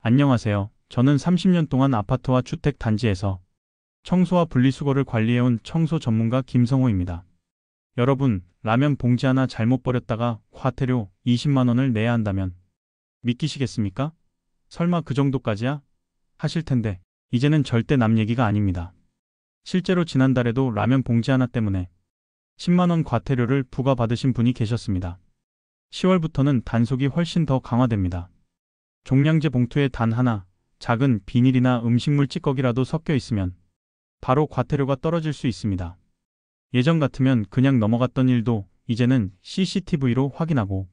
안녕하세요. 저는 30년 동안 아파트와 주택 단지에서 청소와 분리수거를 관리해온 청소 전문가 김성호입니다. 여러분, 라면 봉지 하나 잘못 버렸다가 과태료 20만 원을 내야 한다면 믿기시겠습니까? 설마 그 정도까지야? 하실 텐데, 이제는 절대 남 얘기가 아닙니다. 실제로 지난달에도 라면 봉지 하나 때문에 10만 원 과태료를 부과받으신 분이 계셨습니다. 10월부터는 단속이 훨씬 더 강화됩니다. 종량제 봉투에 단 하나, 작은 비닐이나 음식물 찌꺼기라도 섞여 있으면 바로 과태료가 떨어질 수 있습니다. 예전 같으면 그냥 넘어갔던 일도 이제는 CCTV로 확인하고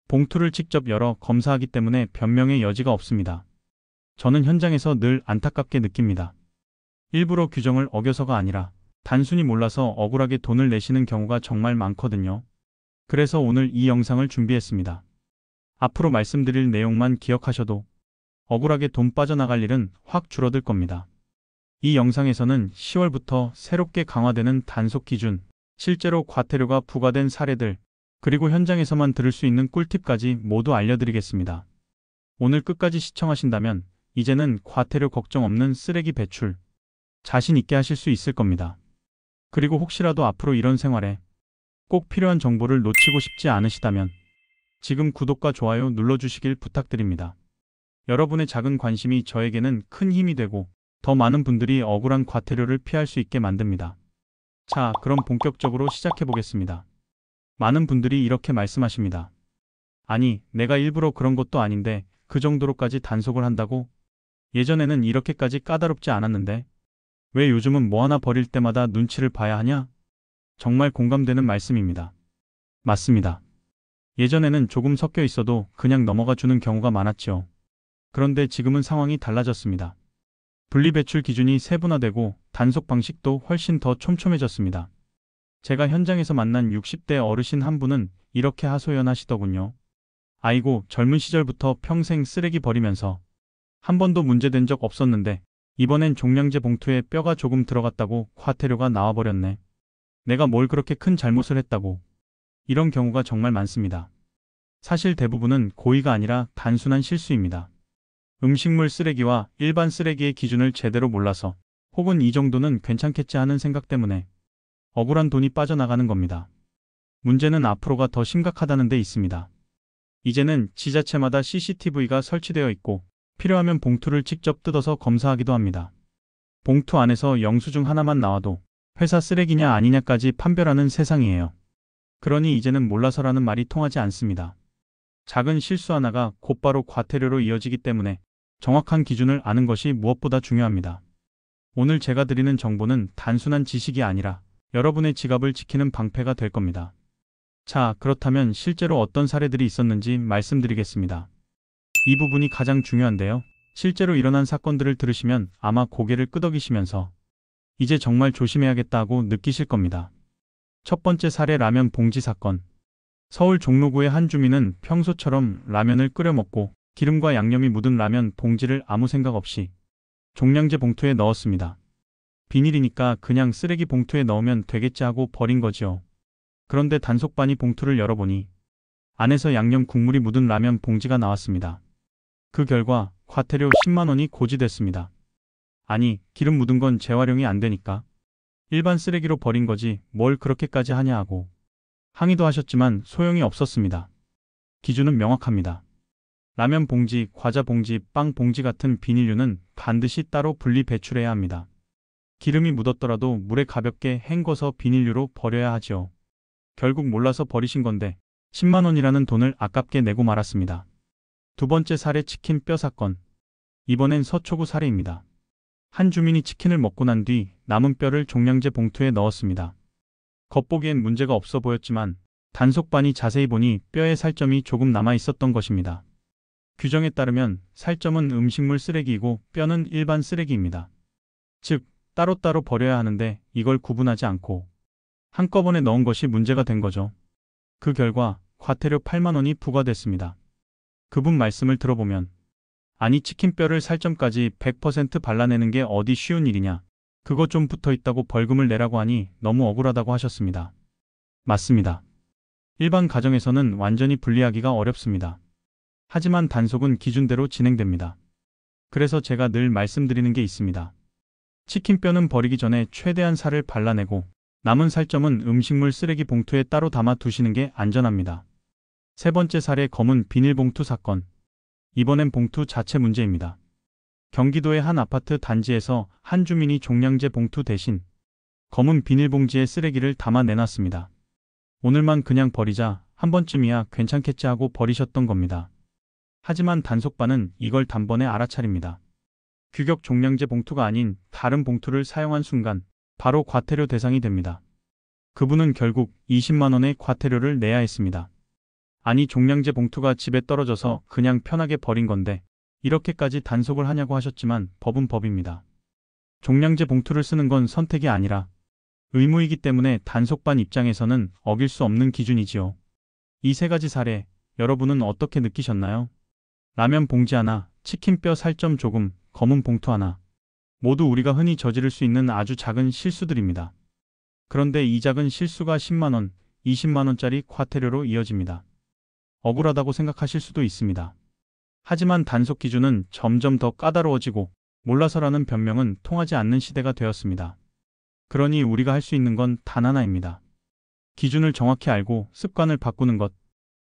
봉투를 직접 열어 검사하기 때문에 변명의 여지가 없습니다. 저는 현장에서 늘 안타깝게 느낍니다. 일부러 규정을 어겨서가 아니라 단순히 몰라서 억울하게 돈을 내시는 경우가 정말 많거든요. 그래서 오늘 이 영상을 준비했습니다. 앞으로 말씀드릴 내용만 기억하셔도 억울하게 돈 빠져나갈 일은 확 줄어들 겁니다. 이 영상에서는 10월부터 새롭게 강화되는 단속 기준, 실제로 과태료가 부과된 사례들, 그리고 현장에서만 들을 수 있는 꿀팁까지 모두 알려드리겠습니다. 오늘 끝까지 시청하신다면 이제는 과태료 걱정 없는 쓰레기 배출, 자신 있게 하실 수 있을 겁니다. 그리고 혹시라도 앞으로 이런 생활에 꼭 필요한 정보를 놓치고 싶지 않으시다면 지금 구독과 좋아요 눌러주시길 부탁드립니다. 여러분의 작은 관심이 저에게는 큰 힘이 되고 더 많은 분들이 억울한 과태료를 피할 수 있게 만듭니다. 자, 그럼 본격적으로 시작해 보겠습니다. 많은 분들이 이렇게 말씀하십니다. 아니, 내가 일부러 그런 것도 아닌데 그 정도로까지 단속을 한다고? 예전에는 이렇게까지 까다롭지 않았는데 왜 요즘은 뭐 하나 버릴 때마다 눈치를 봐야 하냐? 정말 공감되는 말씀입니다. 맞습니다. 예전에는 조금 섞여 있어도 그냥 넘어가 주는 경우가 많았죠. 그런데 지금은 상황이 달라졌습니다. 분리배출 기준이 세분화되고 단속 방식도 훨씬 더 촘촘해졌습니다. 제가 현장에서 만난 60대 어르신 한 분은 이렇게 하소연하시더군요. 아이고, 젊은 시절부터 평생 쓰레기 버리면서 한 번도 문제된 적 없었는데 이번엔 종량제 봉투에 뼈가 조금 들어갔다고 과태료가 나와버렸네. 내가 뭘 그렇게 큰 잘못을 했다고. 이런 경우가 정말 많습니다. 사실 대부분은 고의가 아니라 단순한 실수입니다. 음식물 쓰레기와 일반 쓰레기의 기준을 제대로 몰라서 혹은 이 정도는 괜찮겠지 하는 생각 때문에 억울한 돈이 빠져나가는 겁니다. 문제는 앞으로가 더 심각하다는 데 있습니다. 이제는 지자체마다 CCTV가 설치되어 있고 필요하면 봉투를 직접 뜯어서 검사하기도 합니다. 봉투 안에서 영수증 하나만 나와도 회사 쓰레기냐 아니냐까지 판별하는 세상이에요. 그러니 이제는 몰라서라는 말이 통하지 않습니다. 작은 실수 하나가 곧바로 과태료로 이어지기 때문에 정확한 기준을 아는 것이 무엇보다 중요합니다. 오늘 제가 드리는 정보는 단순한 지식이 아니라 여러분의 지갑을 지키는 방패가 될 겁니다. 자, 그렇다면 실제로 어떤 사례들이 있었는지 말씀드리겠습니다. 이 부분이 가장 중요한데요. 실제로 일어난 사건들을 들으시면 아마 고개를 끄덕이시면서 이제 정말 조심해야겠다고 느끼실 겁니다. 첫 번째 사례, 라면 봉지 사건. 서울 종로구의 한 주민은 평소처럼 라면을 끓여 먹고 기름과 양념이 묻은 라면 봉지를 아무 생각 없이 종량제 봉투에 넣었습니다. 비닐이니까 그냥 쓰레기 봉투에 넣으면 되겠지 하고 버린 거지요. 그런데 단속반이 봉투를 열어보니 안에서 양념 국물이 묻은 라면 봉지가 나왔습니다. 그 결과 과태료 10만 원이 고지됐습니다. 아니, 기름 묻은 건 재활용이 안 되니까 일반 쓰레기로 버린 거지 뭘 그렇게까지 하냐 하고 항의도 하셨지만 소용이 없었습니다. 기준은 명확합니다. 라면 봉지, 과자 봉지, 빵 봉지 같은 비닐류는 반드시 따로 분리 배출해야 합니다. 기름이 묻었더라도 물에 가볍게 헹궈서 비닐류로 버려야 하지요. 결국 몰라서 버리신 건데 10만 원이라는 돈을 아깝게 내고 말았습니다. 두 번째 사례, 치킨 뼈 사건. 이번엔 서초구 사례입니다. 한 주민이 치킨을 먹고 난 뒤 남은 뼈를 종량제 봉투에 넣었습니다. 겉보기엔 문제가 없어 보였지만 단속반이 자세히 보니 뼈에 살점이 조금 남아 있었던 것입니다. 규정에 따르면 살점은 음식물 쓰레기이고 뼈는 일반 쓰레기입니다. 즉, 따로따로 버려야 하는데 이걸 구분하지 않고 한꺼번에 넣은 것이 문제가 된 거죠. 그 결과 과태료 8만 원이 부과됐습니다. 그분 말씀을 들어보면 아니, 치킨뼈를 살점까지 100% 발라내는 게 어디 쉬운 일이냐. 그거 좀 붙어있다고 벌금을 내라고 하니 너무 억울하다고 하셨습니다. 맞습니다. 일반 가정에서는 완전히 분리하기가 어렵습니다. 하지만 단속은 기준대로 진행됩니다. 그래서 제가 늘 말씀드리는 게 있습니다. 치킨뼈는 버리기 전에 최대한 살을 발라내고 남은 살점은 음식물 쓰레기 봉투에 따로 담아 두시는 게 안전합니다. 세 번째 사례 검은 비닐봉투 사건. 이번엔 봉투 자체 문제입니다. 경기도의 한 아파트 단지에서 한 주민이 종량제 봉투 대신 검은 비닐봉지에 쓰레기를 담아 내놨습니다. 오늘만 그냥 버리자, 한 번쯤이야 괜찮겠지 하고 버리셨던 겁니다. 하지만 단속반은 이걸 단번에 알아차립니다. 규격 종량제 봉투가 아닌 다른 봉투를 사용한 순간 바로 과태료 대상이 됩니다. 그분은 결국 20만 원의 과태료를 내야 했습니다. 아니 종량제 봉투가 집에 떨어져서 그냥 편하게 버린 건데 이렇게까지 단속을 하냐고 하셨지만 법은 법입니다. 종량제 봉투를 쓰는 건 선택이 아니라 의무이기 때문에 단속반 입장에서는 어길 수 없는 기준이지요. 이 세 가지 사례, 여러분은 어떻게 느끼셨나요? 라면 봉지 하나, 치킨뼈 살점 조금, 검은 봉투 하나. 모두 우리가 흔히 저지를 수 있는 아주 작은 실수들입니다. 그런데 이 작은 실수가 10만 원, 20만 원짜리 과태료로 이어집니다. 억울하다고 생각하실 수도 있습니다. 하지만 단속 기준은 점점 더 까다로워지고 몰라서라는 변명은 통하지 않는 시대가 되었습니다. 그러니 우리가 할 수 있는 건 단 하나입니다. 기준을 정확히 알고 습관을 바꾸는 것.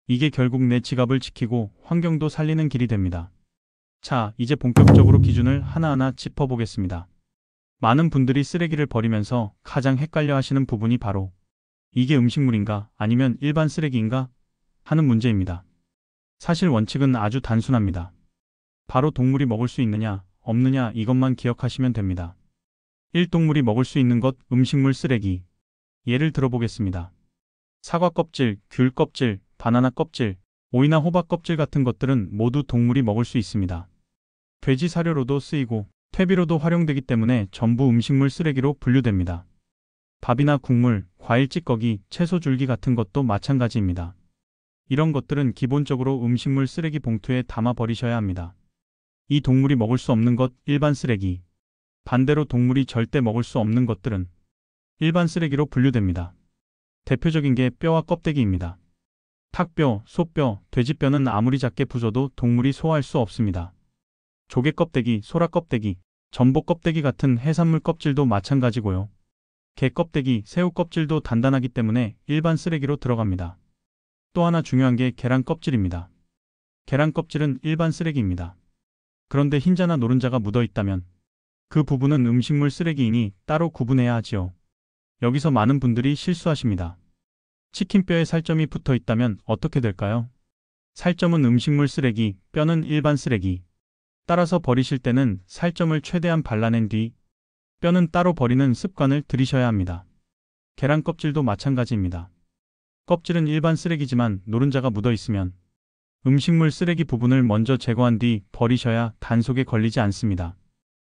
이게 결국 내 지갑을 지키고 환경도 살리는 길이 됩니다. 자, 이제 본격적으로 기준을 하나하나 짚어보겠습니다. 많은 분들이 쓰레기를 버리면서 가장 헷갈려 하시는 부분이 바로 이게 음식물인가 아니면 일반 쓰레기인가 하는 문제입니다. 사실 원칙은 아주 단순합니다. 바로 동물이 먹을 수 있느냐, 없느냐 이것만 기억하시면 됩니다. 1. 동물이 먹을 수 있는 것, 음식물 쓰레기. 예를 들어보겠습니다. 사과 껍질, 귤 껍질, 바나나 껍질, 오이나 호박 껍질 같은 것들은 모두 동물이 먹을 수 있습니다. 돼지 사료로도 쓰이고 퇴비로도 활용되기 때문에 전부 음식물 쓰레기로 분류됩니다. 밥이나 국물, 과일 찌꺼기, 채소 줄기 같은 것도 마찬가지입니다. 이런 것들은 기본적으로 음식물 쓰레기 봉투에 담아 버리셔야 합니다. 이 동물이 먹을 수 없는 것, 일반 쓰레기. 반대로 동물이 절대 먹을 수 없는 것들은 일반 쓰레기로 분류됩니다. 대표적인 게 뼈와 껍데기입니다. 닭뼈, 소뼈, 돼지뼈는 아무리 작게 부숴도 동물이 소화할 수 없습니다. 조개 껍데기, 소라 껍데기, 전복 껍데기 같은 해산물 껍질도 마찬가지고요. 게 껍데기, 새우 껍질도 단단하기 때문에 일반 쓰레기로 들어갑니다. 또 하나 중요한 게 계란 껍질입니다. 계란 껍질은 일반 쓰레기입니다. 그런데 흰자나 노른자가 묻어 있다면 그 부분은 음식물 쓰레기이니 따로 구분해야 하지요. 여기서 많은 분들이 실수하십니다. 치킨뼈에 살점이 붙어 있다면 어떻게 될까요? 살점은 음식물 쓰레기, 뼈는 일반 쓰레기. 따라서 버리실 때는 살점을 최대한 발라낸 뒤 뼈는 따로 버리는 습관을 들이셔야 합니다. 계란 껍질도 마찬가지입니다. 껍질은 일반 쓰레기지만 노른자가 묻어 있으면 음식물 쓰레기 부분을 먼저 제거한 뒤 버리셔야 단속에 걸리지 않습니다.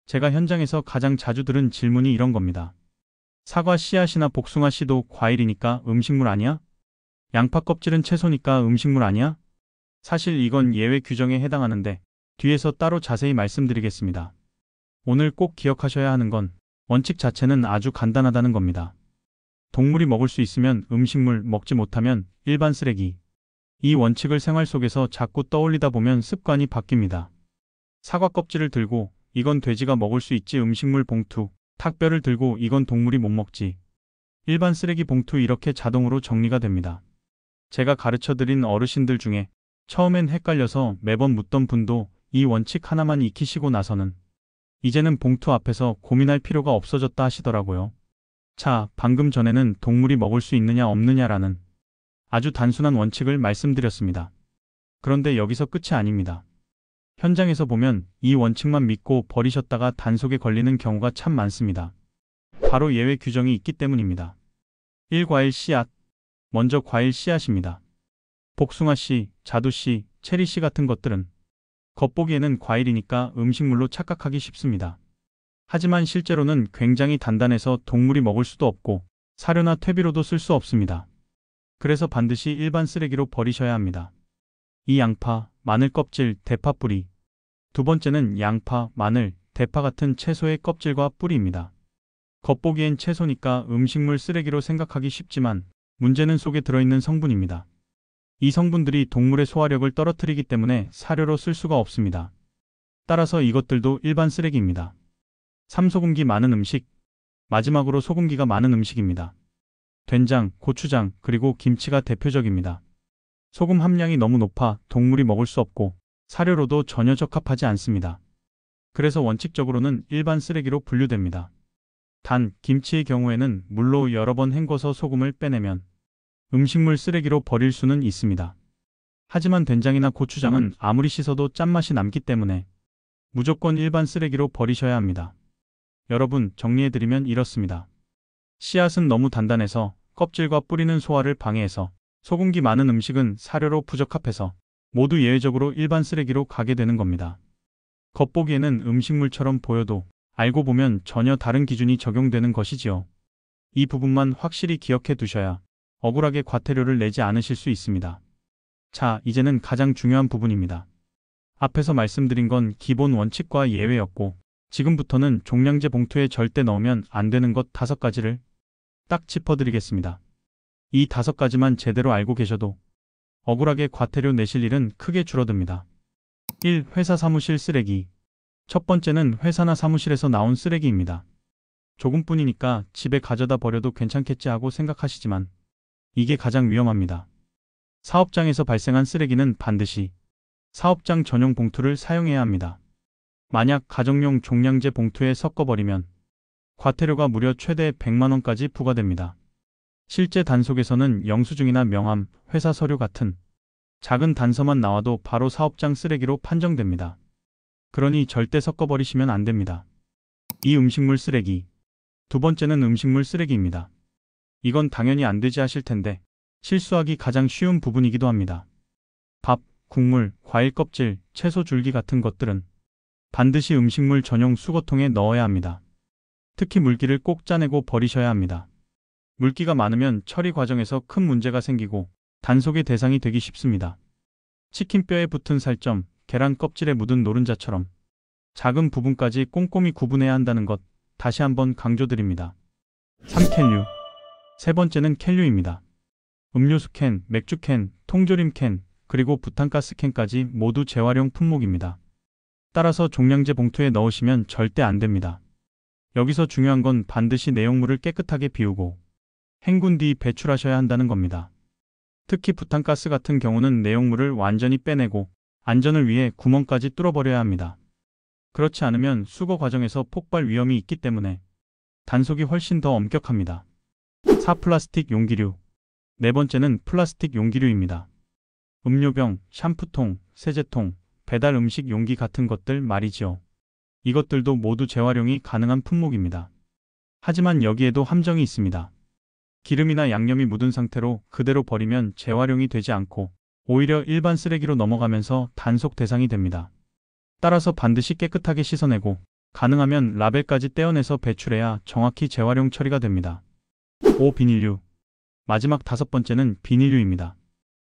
제가 현장에서 가장 자주 들은 질문이 이런 겁니다. 사과 씨앗이나 복숭아 씨도 과일이니까 음식물 아니야? 양파 껍질은 채소니까 음식물 아니야? 사실 이건 예외 규정에 해당하는데 뒤에서 따로 자세히 말씀드리겠습니다. 오늘 꼭 기억하셔야 하는 건 원칙 자체는 아주 간단하다는 겁니다. 동물이 먹을 수 있으면 음식물, 먹지 못하면 일반 쓰레기. 이 원칙을 생활 속에서 자꾸 떠올리다 보면 습관이 바뀝니다. 사과 껍질을 들고 이건 돼지가 먹을 수 있지 음식물 봉투, 닭뼈를 들고 이건 동물이 못 먹지. 일반 쓰레기 봉투 이렇게 자동으로 정리가 됩니다. 제가 가르쳐드린 어르신들 중에 처음엔 헷갈려서 매번 묻던 분도 이 원칙 하나만 익히시고 나서는 이제는 봉투 앞에서 고민할 필요가 없어졌다 하시더라고요. 자, 방금 전에는 동물이 먹을 수 있느냐 없느냐라는 아주 단순한 원칙을 말씀드렸습니다. 그런데 여기서 끝이 아닙니다. 현장에서 보면 이 원칙만 믿고 버리셨다가 단속에 걸리는 경우가 참 많습니다. 바로 예외 규정이 있기 때문입니다. 1. 과일 씨앗. 먼저 과일 씨앗입니다. 복숭아 씨, 자두 씨, 체리 씨 같은 것들은 겉보기에는 과일이니까 음식물로 착각하기 쉽습니다. 하지만 실제로는 굉장히 단단해서 동물이 먹을 수도 없고 사료나 퇴비로도 쓸 수 없습니다. 그래서 반드시 일반 쓰레기로 버리셔야 합니다. 이 양파, 마늘 껍질, 대파 뿌리. 두 번째는 양파, 마늘, 대파 같은 채소의 껍질과 뿌리입니다. 겉보기엔 채소니까 음식물 쓰레기로 생각하기 쉽지만 문제는 속에 들어있는 성분입니다. 이 성분들이 동물의 소화력을 떨어뜨리기 때문에 사료로 쓸 수가 없습니다. 따라서 이것들도 일반 쓰레기입니다. 3. 소금기 많은 음식. 마지막으로 소금기가 많은 음식입니다. 된장, 고추장, 그리고 김치가 대표적입니다. 소금 함량이 너무 높아 동물이 먹을 수 없고 사료로도 전혀 적합하지 않습니다. 그래서 원칙적으로는 일반 쓰레기로 분류됩니다. 단, 김치의 경우에는 물로 여러 번 헹궈서 소금을 빼내면 음식물 쓰레기로 버릴 수는 있습니다. 하지만 된장이나 고추장은 아무리 씻어도 짠맛이 남기 때문에 무조건 일반 쓰레기로 버리셔야 합니다. 여러분, 정리해드리면 이렇습니다. 씨앗은 너무 단단해서 껍질과 뿌리는 소화를 방해해서 소금기 많은 음식은 사료로 부적합해서 모두 예외적으로 일반 쓰레기로 가게 되는 겁니다. 겉보기에는 음식물처럼 보여도 알고 보면 전혀 다른 기준이 적용되는 것이지요. 이 부분만 확실히 기억해 두셔야 억울하게 과태료를 내지 않으실 수 있습니다. 자, 이제는 가장 중요한 부분입니다. 앞에서 말씀드린 건 기본 원칙과 예외였고 지금부터는 종량제 봉투에 절대 넣으면 안 되는 것 5가지를 딱 짚어드리겠습니다. 이 5가지만 제대로 알고 계셔도 억울하게 과태료 내실 일은 크게 줄어듭니다. 1. 회사 사무실 쓰레기. 첫 번째는 회사나 사무실에서 나온 쓰레기입니다. 조금뿐이니까 집에 가져다 버려도 괜찮겠지 하고 생각하시지만 이게 가장 위험합니다. 사업장에서 발생한 쓰레기는 반드시 사업장 전용 봉투를 사용해야 합니다. 만약 가정용 종량제 봉투에 섞어버리면 과태료가 무려 최대 100만원까지 부과됩니다. 실제 단속에서는 영수증이나 명함, 회사 서류 같은 작은 단서만 나와도 바로 사업장 쓰레기로 판정됩니다. 그러니 절대 섞어버리시면 안 됩니다. 이 음식물 쓰레기. 두 번째는 음식물 쓰레기입니다. 이건 당연히 안 되지 하실 텐데 실수하기 가장 쉬운 부분이기도 합니다. 밥, 국물, 과일 껍질, 채소 줄기 같은 것들은 반드시 음식물 전용 수거통에 넣어야 합니다. 특히 물기를 꼭 짜내고 버리셔야 합니다. 물기가 많으면 처리 과정에서 큰 문제가 생기고 단속의 대상이 되기 쉽습니다. 치킨뼈에 붙은 살점, 계란 껍질에 묻은 노른자처럼 작은 부분까지 꼼꼼히 구분해야 한다는 것 다시 한번 강조드립니다. 3캔류. 세 번째는 캔류입니다. 음료수 캔, 맥주 캔, 통조림 캔, 그리고 부탄가스 캔까지 모두 재활용 품목입니다. 따라서 종량제 봉투에 넣으시면 절대 안 됩니다. 여기서 중요한 건 반드시 내용물을 깨끗하게 비우고 헹군 뒤 배출하셔야 한다는 겁니다. 특히 부탄가스 같은 경우는 내용물을 완전히 빼내고 안전을 위해 구멍까지 뚫어버려야 합니다. 그렇지 않으면 수거 과정에서 폭발 위험이 있기 때문에 단속이 훨씬 더 엄격합니다. 4. 플라스틱 용기류. 네 번째는 플라스틱 용기류입니다. 음료병, 샴푸통, 세제통, 배달 음식 용기 같은 것들 말이지요. 이것들도 모두 재활용이 가능한 품목입니다. 하지만 여기에도 함정이 있습니다. 기름이나 양념이 묻은 상태로 그대로 버리면 재활용이 되지 않고 오히려 일반 쓰레기로 넘어가면서 단속 대상이 됩니다. 따라서 반드시 깨끗하게 씻어내고 가능하면 라벨까지 떼어내서 배출해야 정확히 재활용 처리가 됩니다. 5. 비닐류. 마지막 5번째는 비닐류입니다.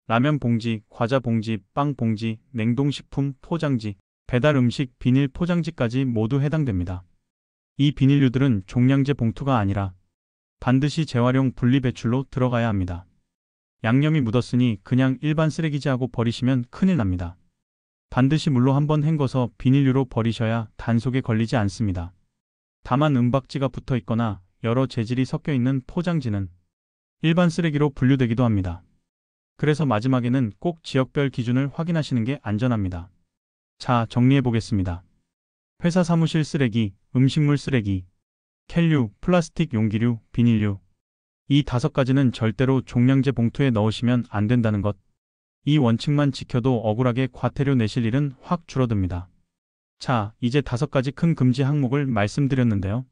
라면 봉지, 과자 봉지, 빵 봉지, 냉동식품 포장지, 배달 음식 비닐 포장지까지 모두 해당됩니다. 이 비닐류들은 종량제 봉투가 아니라 반드시 재활용 분리배출로 들어가야 합니다. 양념이 묻었으니 그냥 일반 쓰레기지 하고 버리시면 큰일 납니다. 반드시 물로 한번 헹궈서 비닐류로 버리셔야 단속에 걸리지 않습니다. 다만 은박지가 붙어 있거나 여러 재질이 섞여 있는 포장지는 일반 쓰레기로 분류되기도 합니다. 그래서 마지막에는 꼭 지역별 기준을 확인하시는 게 안전합니다. 자, 정리해 보겠습니다. 회사 사무실 쓰레기, 음식물 쓰레기, 캔류, 플라스틱 용기류, 비닐류. 이 5가지는 절대로 종량제 봉투에 넣으시면 안 된다는 것. 이 원칙만 지켜도 억울하게 과태료 내실 일은 확 줄어듭니다. 자, 이제 5가지 큰 금지 항목을 말씀드렸는데요.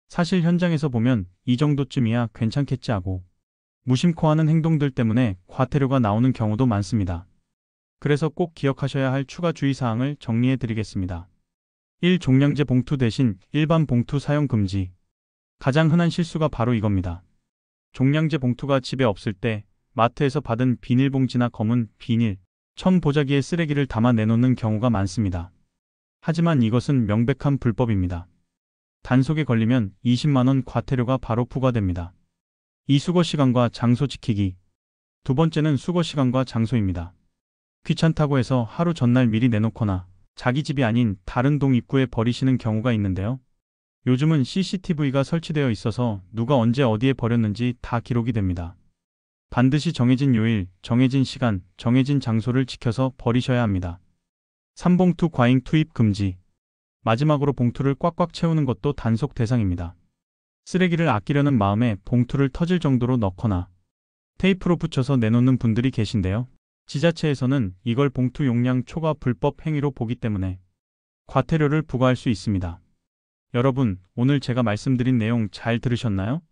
사실 현장에서 보면 이 정도쯤이야 괜찮겠지 하고 무심코 하는 행동들 때문에 과태료가 나오는 경우도 많습니다. 그래서 꼭 기억하셔야 할 추가 주의사항을 정리해 드리겠습니다. 1. 종량제 봉투 대신 일반 봉투 사용 금지. 가장 흔한 실수가 바로 이겁니다. 종량제 봉투가 집에 없을 때 마트에서 받은 비닐봉지나 검은 비닐, 천 보자기에 쓰레기를 담아 내놓는 경우가 많습니다. 하지만 이것은 명백한 불법입니다. 단속에 걸리면 20만원 과태료가 바로 부과됩니다. 이 수거 시간과 장소 지키기. 두 번째는 수거 시간과 장소입니다. 귀찮다고 해서 하루 전날 미리 내놓거나 자기 집이 아닌 다른 동 입구에 버리시는 경우가 있는데요. 요즘은 CCTV가 설치되어 있어서 누가 언제 어디에 버렸는지 다 기록이 됩니다. 반드시 정해진 요일, 정해진 시간, 정해진 장소를 지켜서 버리셔야 합니다. 3봉투 과잉 투입 금지. 마지막으로 봉투를 꽉꽉 채우는 것도 단속 대상입니다. 쓰레기를 아끼려는 마음에 봉투를 터질 정도로 넣거나 테이프로 붙여서 내놓는 분들이 계신데요. 지자체에서는 이걸 봉투 용량 초과 불법 행위로 보기 때문에 과태료를 부과할 수 있습니다. 여러분, 오늘 제가 말씀드린 내용 잘 들으셨나요?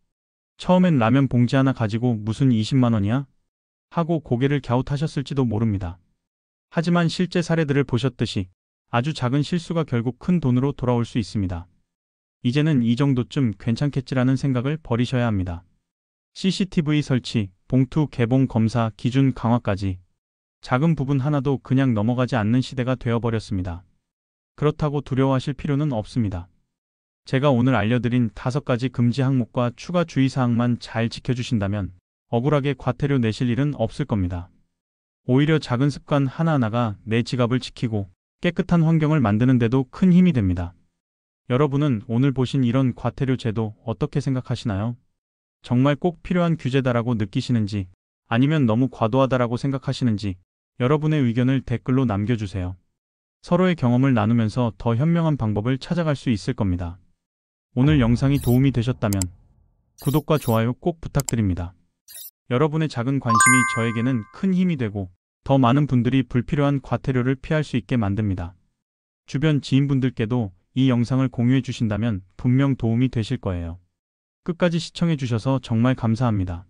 처음엔 라면 봉지 하나 가지고 무슨 20만 원이야? 하고 고개를 갸웃하셨을지도 모릅니다. 하지만 실제 사례들을 보셨듯이 아주 작은 실수가 결국 큰 돈으로 돌아올 수 있습니다. 이제는 이 정도쯤 괜찮겠지라는 생각을 버리셔야 합니다. CCTV 설치, 봉투 개봉 검사 기준 강화까지 작은 부분 하나도 그냥 넘어가지 않는 시대가 되어버렸습니다. 그렇다고 두려워하실 필요는 없습니다. 제가 오늘 알려드린 5가지 금지 항목과 추가 주의사항만 잘 지켜주신다면 억울하게 과태료 내실 일은 없을 겁니다. 오히려 작은 습관 하나하나가 내 지갑을 지키고 깨끗한 환경을 만드는 데도 큰 힘이 됩니다. 여러분은 오늘 보신 이런 과태료 제도 어떻게 생각하시나요? 정말 꼭 필요한 규제다라고 느끼시는지 아니면 너무 과도하다라고 생각하시는지 여러분의 의견을 댓글로 남겨주세요. 서로의 경험을 나누면서 더 현명한 방법을 찾아갈 수 있을 겁니다. 오늘 영상이 도움이 되셨다면 구독과 좋아요 꼭 부탁드립니다. 여러분의 작은 관심이 저에게는 큰 힘이 되고 더 많은 분들이 불필요한 과태료를 피할 수 있게 만듭니다. 주변 지인분들께도 이 영상을 공유해 주신다면 분명 도움이 되실 거예요. 끝까지 시청해 주셔서 정말 감사합니다.